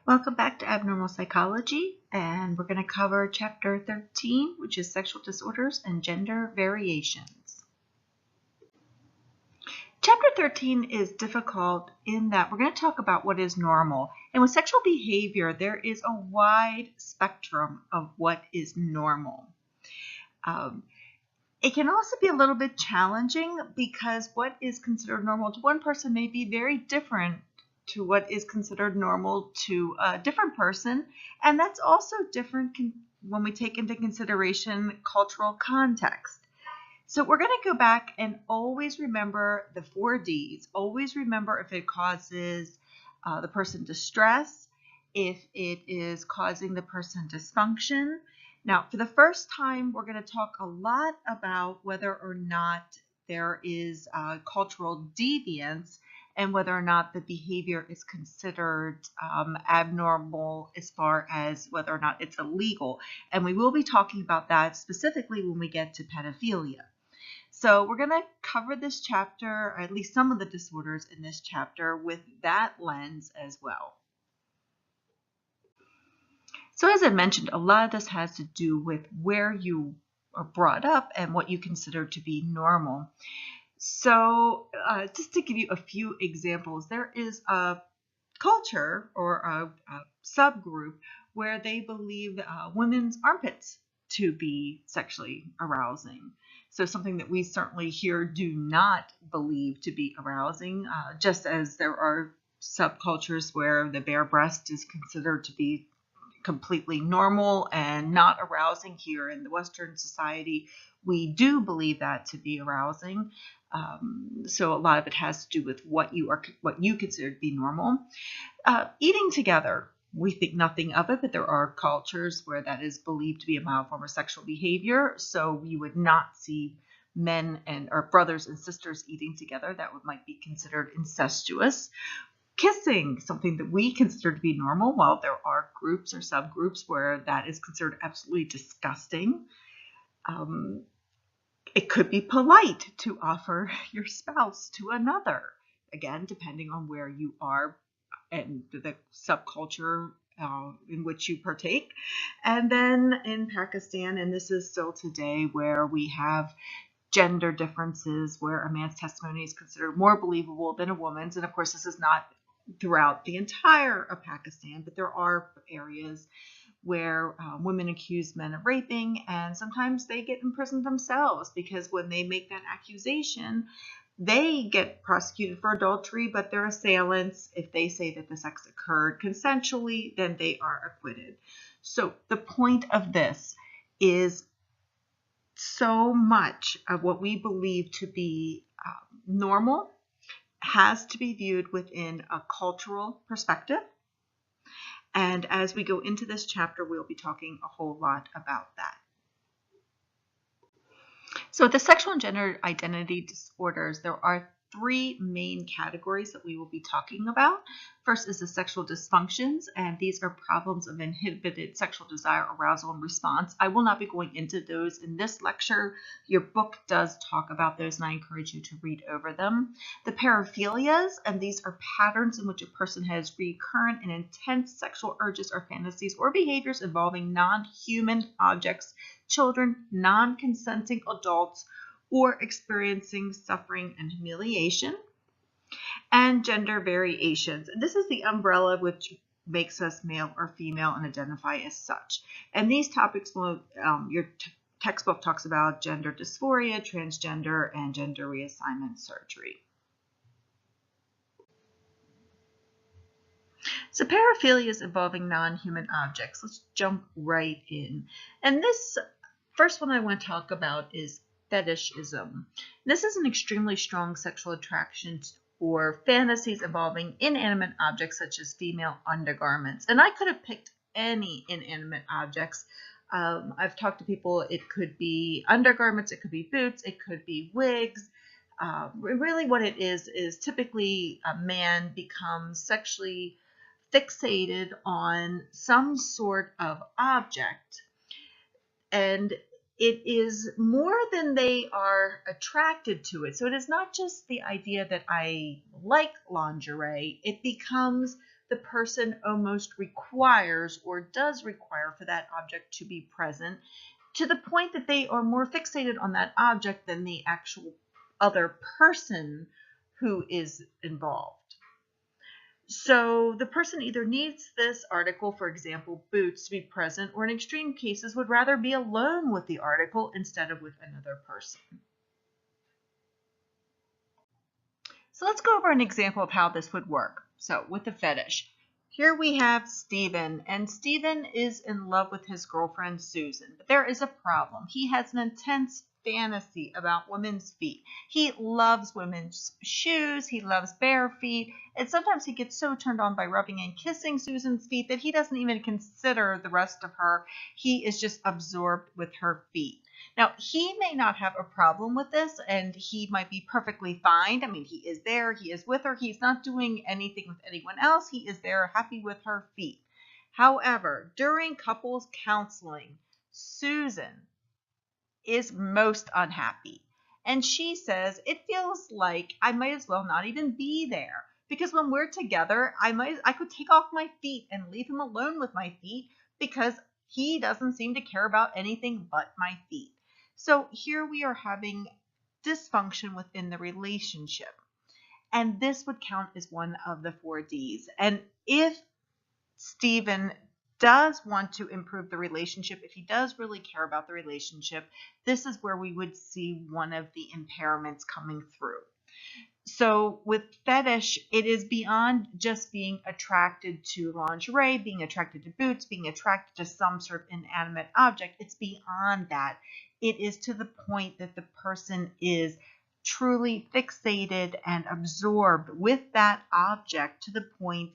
Welcome back to Abnormal Psychology, and we're going to cover Chapter 13, which is Sexual Disorders and Gender Variations. Chapter 13 is difficult in that we're going to talk about what is normal. And with sexual behavior, there is a wide spectrum of what is normal. It can also be a little bit challenging because what is considered normal to one person may be very different to what is considered normal to a different person. And that's also different when we take into consideration cultural context. So we're going to go back and always remember the 4 Ds. Always remember if it causes the person distress, if it is causing the person dysfunction. Now, for the first time, we're going to talk a lot about whether or not there is cultural deviance and whether or not the behavior is considered abnormal as far as whether or not it's illegal. And we will be talking about that specifically when we get to pedophilia. So we're going to cover this chapter, or at least some of the disorders in this chapter, with that lens as well. So as I mentioned, a lot of this has to do with where you are brought up and what you consider to be normal. So just to give you a few examples, there is a culture or a subgroup where they believe women's armpits to be sexually arousing. So something that we certainly here do not believe to be arousing, just as there are subcultures where the bare breast is considered to be completely normal and not arousing. Here in the Western society, we do believe that to be arousing. So a lot of it has to do with what you consider to be normal. Eating together, we think nothing of it, but there are cultures where that is believed to be a mild form of sexual behavior. So you would not see men or brothers and sisters eating together. That might be considered incestuous. Kissing, something that we consider to be normal, while there are groups or subgroups where that is considered absolutely disgusting. It could be polite to offer your spouse to another, again, depending on where you are and the subculture in which you partake. And then in Pakistan, and this is still today, where we have gender differences, where a man's testimony is considered more believable than a woman's. And of course, this is not throughout the entire of Pakistan, but there are areas where women accuse men of raping, and sometimes they get imprisoned themselves because when they make that accusation, they get prosecuted for adultery, but their assailants, if they say that the sex occurred consensually, then they are acquitted. So the point of this is so much of what we believe to be normal has to be viewed within a cultural perspective. And as we go into this chapter, we'll be talking a whole lot about that. So the sexual and gender identity disorders, there are 3 main categories that we will be talking about. First is the sexual dysfunctions, and these are problems of inhibited sexual desire, arousal, and response. I will not be going into those in this lecture. Your book does talk about those, and I encourage you to read over them. The paraphilias, and these are patterns in which a person has recurrent and intense sexual urges or fantasies or behaviors involving non-human objects, children, non-consenting adults, or experiencing suffering and humiliation. And gender variations. This is the umbrella which makes us male or female and identify as such. And these topics will, your textbook talks about gender dysphoria, transgender, and gender reassignment surgery. So paraphilias involving non-human objects. Let's jump right in. And this first one I want to talk about is fetishism. This is an extremely strong sexual attraction or fantasies involving inanimate objects such as female undergarments. And I could have picked any inanimate objects. I've talked to people, it could be undergarments, it could be boots, it could be wigs. Really what it is typically a man becomes sexually fixated on some sort of object, and it is more than they are attracted to it. So it is not just the idea that I like lingerie. It becomes the person almost requires or does require for that object to be present, to the point that they are more fixated on that object than the actual other person who is involved. So the person either needs this article, for example, boots, to be present, or in extreme cases would rather be alone with the article instead of with another person. So let's go over an example of how this would work. So with the fetish, here we have Stephen, and Stephen is in love with his girlfriend Susan, but there is a problem. He has an intense fantasy about women's feet. He loves women's shoes, he loves bare feet, and sometimes he gets so turned on by rubbing and kissing Susan's feet that he doesn't even consider the rest of her. He is just absorbed with her feet. Now, he may not have a problem with this, and he might be perfectly fine. I mean, he is there, he is with her, he's not doing anything with anyone else, he is there happy with her feet. However, during couples counseling, Susan is most unhappy, and she says, it feels like I might as well not even be there, because when we're together, I could take off my feet and leave him alone with my feet, because he doesn't seem to care about anything but my feet. So here we are having dysfunction within the relationship. And this would count as one of the 4 Ds. And if Stephen does want to improve the relationship, if he does really care about the relationship, this is where we would see one of the impairments coming through. So with fetish, it is beyond just being attracted to lingerie, being attracted to boots, being attracted to some sort of inanimate object. It's beyond that. It is to the point that the person is truly fixated and absorbed with that object, to the point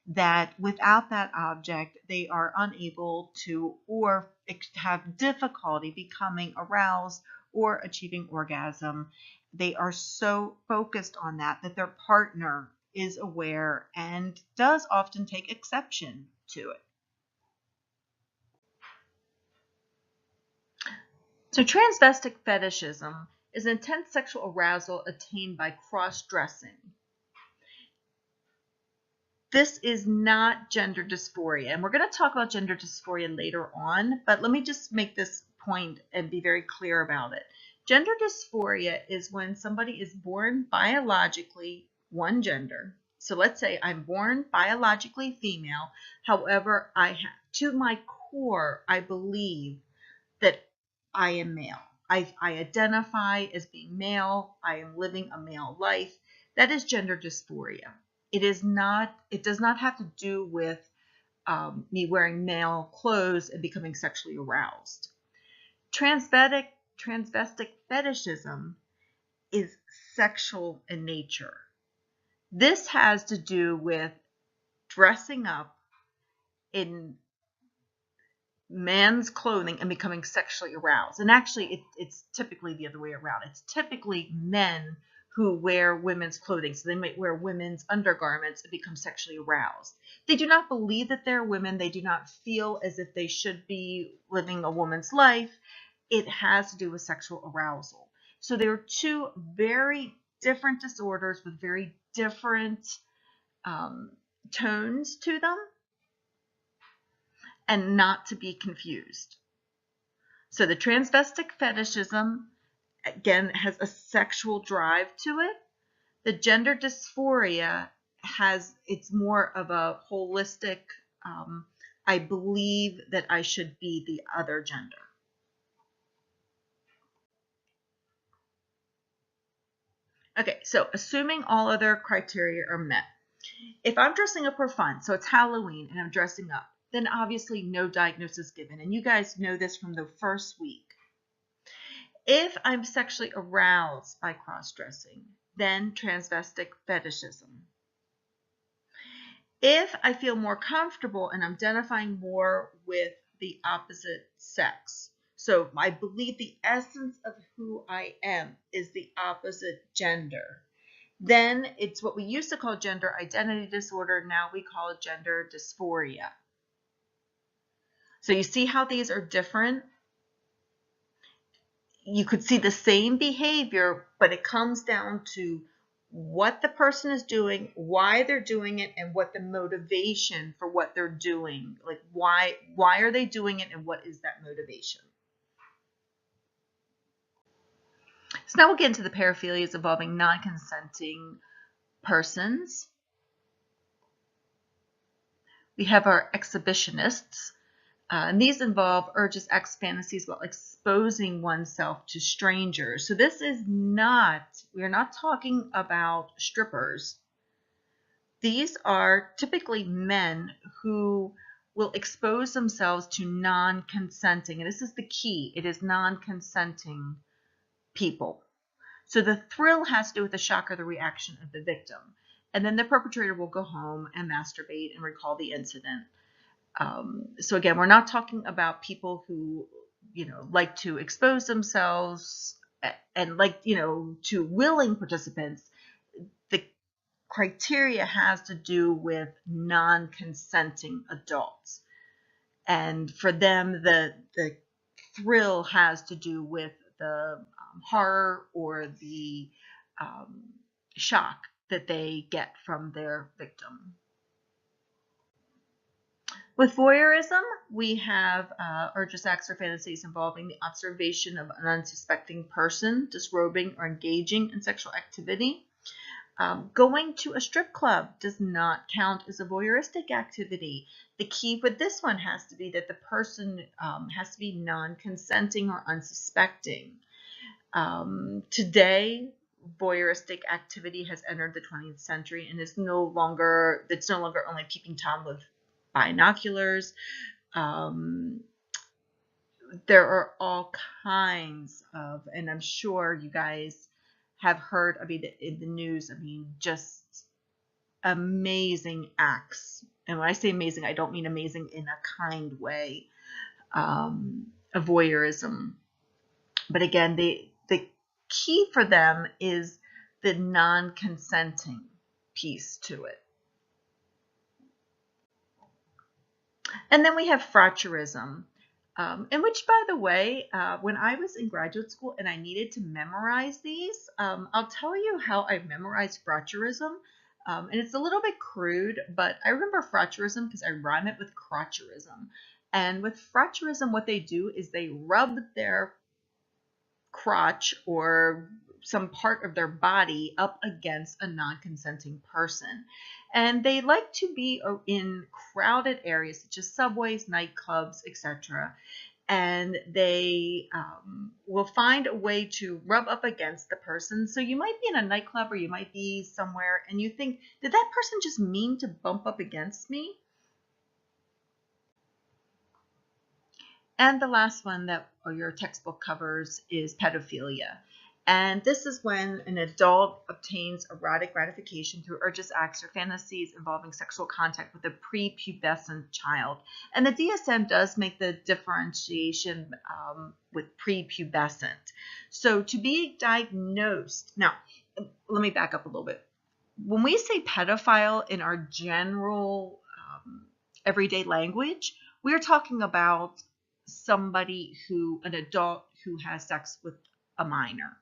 that without that object, they are unable to or have difficulty becoming aroused or achieving orgasm. They are so focused on that their partner is aware and does often take exception to it. So transvestic fetishism is intense sexual arousal attained by cross-dressing. This is not gender dysphoria, and we're going to talk about gender dysphoria later on, but let me just make this point and be very clear about it. Gender dysphoria is when somebody is born biologically one gender. So let's say I'm born biologically female, however, to my core, I believe that I am male. I identify as being male. I am living a male life. That is gender dysphoria. It does not have to do with me wearing male clothes and becoming sexually aroused. Transvestic fetishism is sexual in nature. This has to do with dressing up in man's clothing and becoming sexually aroused. And actually, it's typically the other way around. It's typically men who wear women's clothing. So they might wear women's undergarments and become sexually aroused. They do not believe that they're women. They do not feel as if they should be living a woman's life. It has to do with sexual arousal. So there are 2 very different disorders with very different tones to them, and not to be confused. So the transvestic fetishism, again, has a sexual drive to it. The gender dysphoria it's more of a holistic, I believe that I should be the other gender. Okay, so assuming all other criteria are met. If I'm dressing up for fun, so it's Halloween and I'm dressing up, then obviously no diagnosis given. And you guys know this from the first week. If I'm sexually aroused by cross-dressing, then transvestic fetishism. If I feel more comfortable and I'm identifying more with the opposite sex, so I believe the essence of who I am is the opposite gender, then it's what we used to call gender identity disorder. Now we call it gender dysphoria. So you see how these are different? You could see the same behavior, but it comes down to what the person is doing, why they're doing it, and what the motivation for what they're doing. Like why are they doing it and what is that motivation? So now we'll get into the paraphilias involving non-consenting persons. We have our exhibitionists. And these involve urges, acts, fantasies while exposing oneself to strangers. So this is not, we're not talking about strippers. These are typically men who will expose themselves to non-consenting, and this is the key, it is non-consenting people. So the thrill has to do with the shock or the reaction of the victim. And then the perpetrator will go home and masturbate and recall the incident. So again, we're not talking about people who, like to expose themselves and like, to willing participants. The criteria has to do with non-consenting adults. And for them, the thrill has to do with the horror or the shock that they get from their victim. With voyeurism, we have urges, acts, or fantasies involving the observation of an unsuspecting person disrobing or engaging in sexual activity. Going to a strip club does not count as a voyeuristic activity. The key with this one has to be that the person has to be non-consenting or unsuspecting. Today, voyeuristic activity has entered the 20th century and it's no longer only peeping Tom with binoculars. There are all kinds of, and I'm sure you guys have heard, in the news, just amazing acts. And when I say amazing, I don't mean amazing in a kind way, of voyeurism. But again, the key for them is the non-consenting piece to it. And then we have fraudurism, in which, by the way, when I was in graduate school and I needed to memorize these, I'll tell you how I memorized fraudurism. And it's a little bit crude, but I remember fraudurism because I rhyme it with crotcherism. And with fraudurism, what they do is they rub their crotch or some part of their body up against a non-consenting person. And they like to be in crowded areas such as subways, nightclubs, etc. And they will find a way to rub up against the person. So you might be in a nightclub or you might be somewhere and you think, did that person just mean to bump up against me? And the last one that your textbook covers is pedophilia. And this is when an adult obtains erotic gratification through urges, acts, or fantasies involving sexual contact with a prepubescent child. And the DSM does make the differentiation with prepubescent. So to be diagnosed, now let me back up a little bit. When we say pedophile in our general everyday language, we're talking about an adult who has sex with a minor.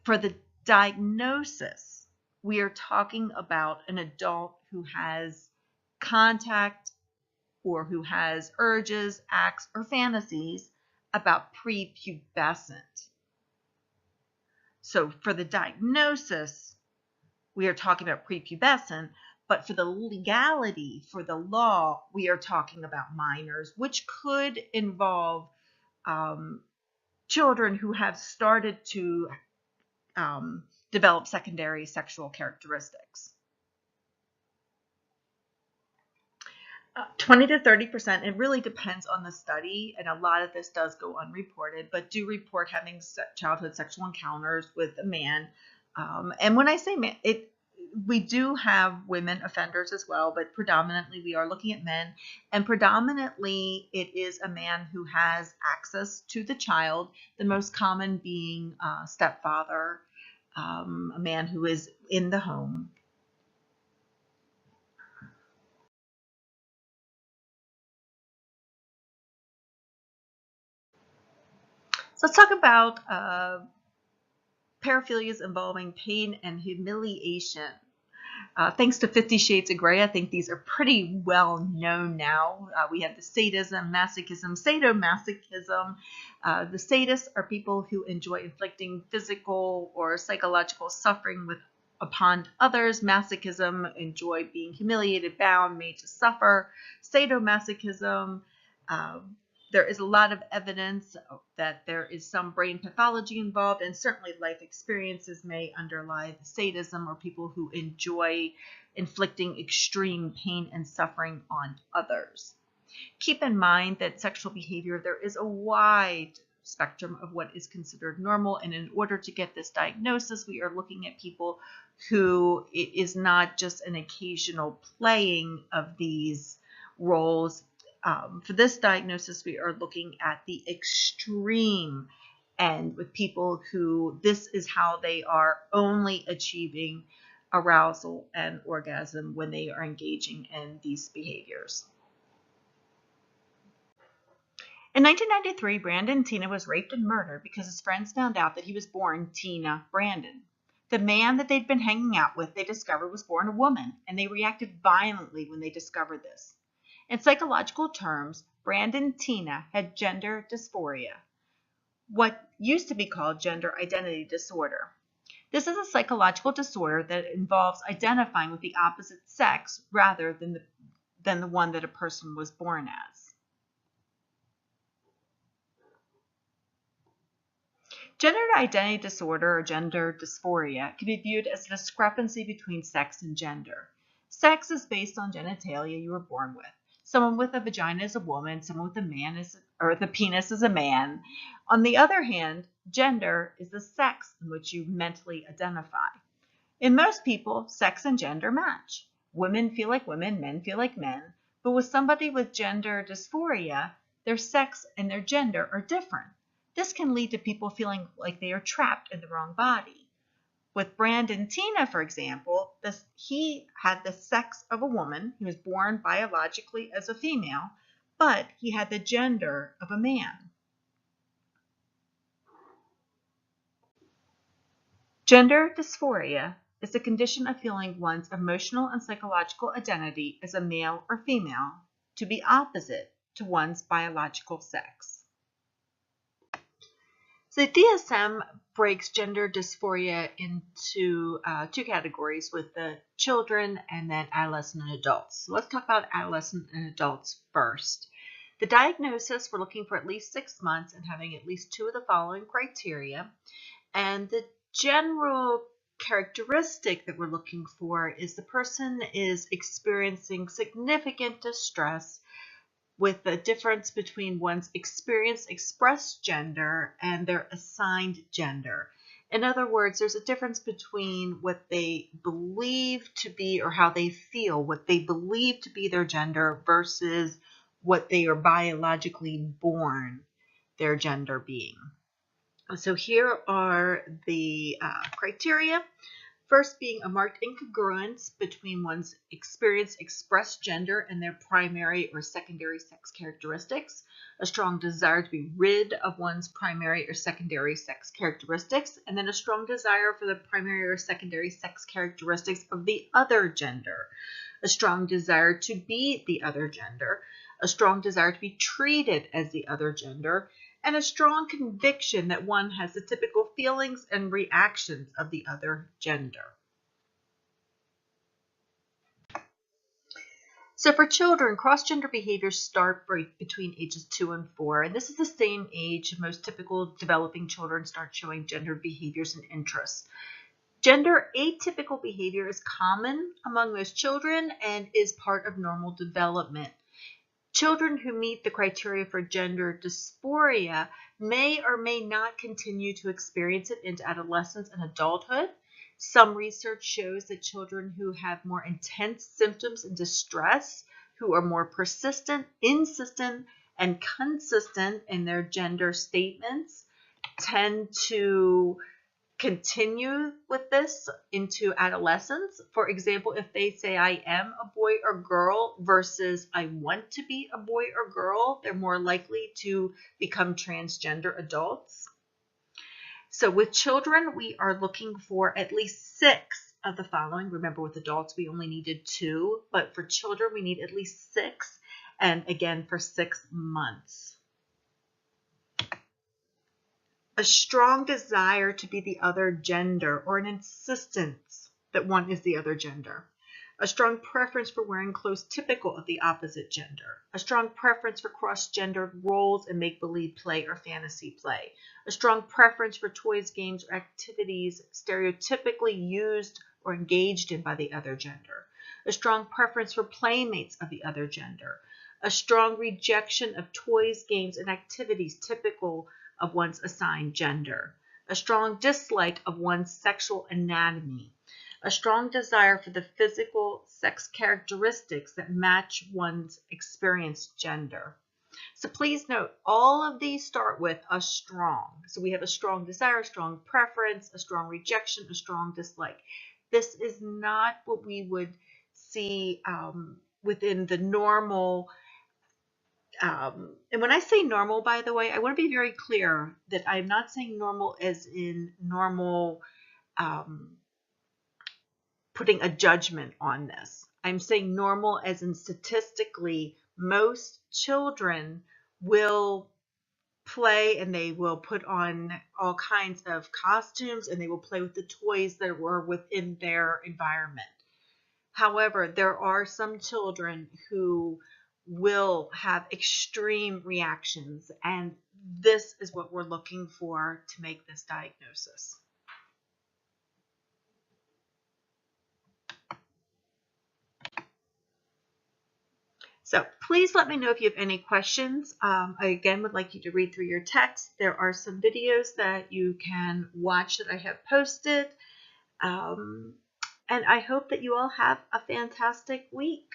For the diagnosis, we are talking about an adult who has contact or who has urges, acts, or fantasies about prepubescent. So for the diagnosis, we are talking about prepubescent, but for the legality, for the law, we are talking about minors, which could involve children who have started to develop secondary sexual characteristics. 20 to 30%, it really depends on the study, and a lot of this does go unreported, but do report having childhood sexual encounters with a man. And when I say man, we do have women offenders as well, but predominantly we are looking at men, and predominantly it is a man who has access to the child, the most common being a stepfather, a man who is in the home. So let's talk about paraphilias involving pain and humiliation. Thanks to 50 Shades of Grey, I think these are pretty well known now. We have the sadism, masochism, sadomasochism. The sadists are people who enjoy inflicting physical or psychological suffering upon others. Masochism enjoy being humiliated, bound, made to suffer. Sadomasochism, there is a lot of evidence that there is some brain pathology involved, and certainly life experiences may underlie the sadism, or people who enjoy inflicting extreme pain and suffering on others. Keep in mind that sexual behavior, there is a wide spectrum of what is considered normal, and in order to get this diagnosis, we are looking at people who it is not just an occasional playing of these roles. For this diagnosis, we are looking at the extreme end with people who this is how they are only achieving arousal and orgasm when they are engaging in these behaviors. In 1993, Brandon Teena was raped and murdered because his friends found out that he was born Teena Brandon. The man that they'd been hanging out with, they discovered, was born a woman, and they reacted violently when they discovered this. In psychological terms, Brandon Teena had gender dysphoria, what used to be called gender identity disorder. This is a psychological disorder that involves identifying with the opposite sex rather than the one that a person was born as. Gender identity disorder, or gender dysphoria, can be viewed as a discrepancy between sex and gender. Sex is based on genitalia you were born with. Someone with a vagina is a woman, someone with the penis is a man. On the other hand, gender is the sex in which you mentally identify. In most people, sex and gender match. Women feel like women, men feel like men. But with somebody with gender dysphoria, their sex and their gender are different. This can lead to people feeling like they are trapped in the wrong body. With Brandon Teena, for example, he had the sex of a woman. He was born biologically as a female, but he had the gender of a man. Gender dysphoria is the condition of feeling one's emotional and psychological identity as a male or female to be opposite to one's biological sex. So the DSM breaks gender dysphoria into two categories, with the children and then adolescent and adults. So let's talk about adolescent and adults first. The diagnosis, we're looking for at least 6 months and having at least 2 of the following criteria. And the general characteristic that we're looking for is the person is experiencing significant distress with the difference between one's experienced expressed gender and their assigned gender. In other words, there's a difference between what they believe to be, or how they feel, what they believe to be their gender versus what they are biologically born their gender being. So here are the criteria. First, being a marked incongruence between one's experienced expressed gender and their primary or secondary sex characteristics. A strong desire to be rid of one's primary or secondary sex characteristics. And then a strong desire for the primary or secondary sex characteristics of the other gender. A strong desire to be the other gender. A strong desire to be treated as the other gender. And a strong conviction that one has the typical feelings and reactions of the other gender. So for children, cross-gender behaviors start between ages 2 and 4, and this is the same age most typical developing children start showing gender behaviors and interests. Gender atypical behavior is common among most children and is part of normal development. Children who meet the criteria for gender dysphoria may or may not continue to experience it into adolescence and adulthood. Some research shows that children who have more intense symptoms and distress, who are more persistent, insistent, and consistent in their gender statements, tend to continue with this into adolescence. For example, if they say I am a boy or girl versus I want to be a boy or girl, they're more likely to become transgender adults. So with children, we are looking for at least 6 of the following. Remember, with adults, we only needed 2, but for children, we need at least 6, and again, for 6 months. A strong desire to be the other gender, or an insistence that one is the other gender. A strong preference for wearing clothes typical of the opposite gender. A strong preference for cross-gendered roles in make-believe play or fantasy play. A strong preference for toys, games, or activities stereotypically used or engaged in by the other gender. A strong preference for playmates of the other gender. A strong rejection of toys, games, and activities typical of one's assigned gender. A strong dislike of one's sexual anatomy. A strong desire for the physical sex characteristics that match one's experienced gender. So please note, all of these start with a strong. So we have a strong desire, a strong preference, a strong rejection, a strong dislike. This is not what we would see within the normal. And when I say normal, by the way, I want to be very clear that I'm not saying normal as in normal, putting a judgment on this. I'm saying normal as in statistically, most children will play and they will put on all kinds of costumes and they will play with the toys that were within their environment. However, there are some children who will have extreme reactions, and this is what we're looking for to make this diagnosis. So please let me know if you have any questions. I again would like you to read through your text. There are some videos that you can watch that I have posted. And I hope that you all have a fantastic week.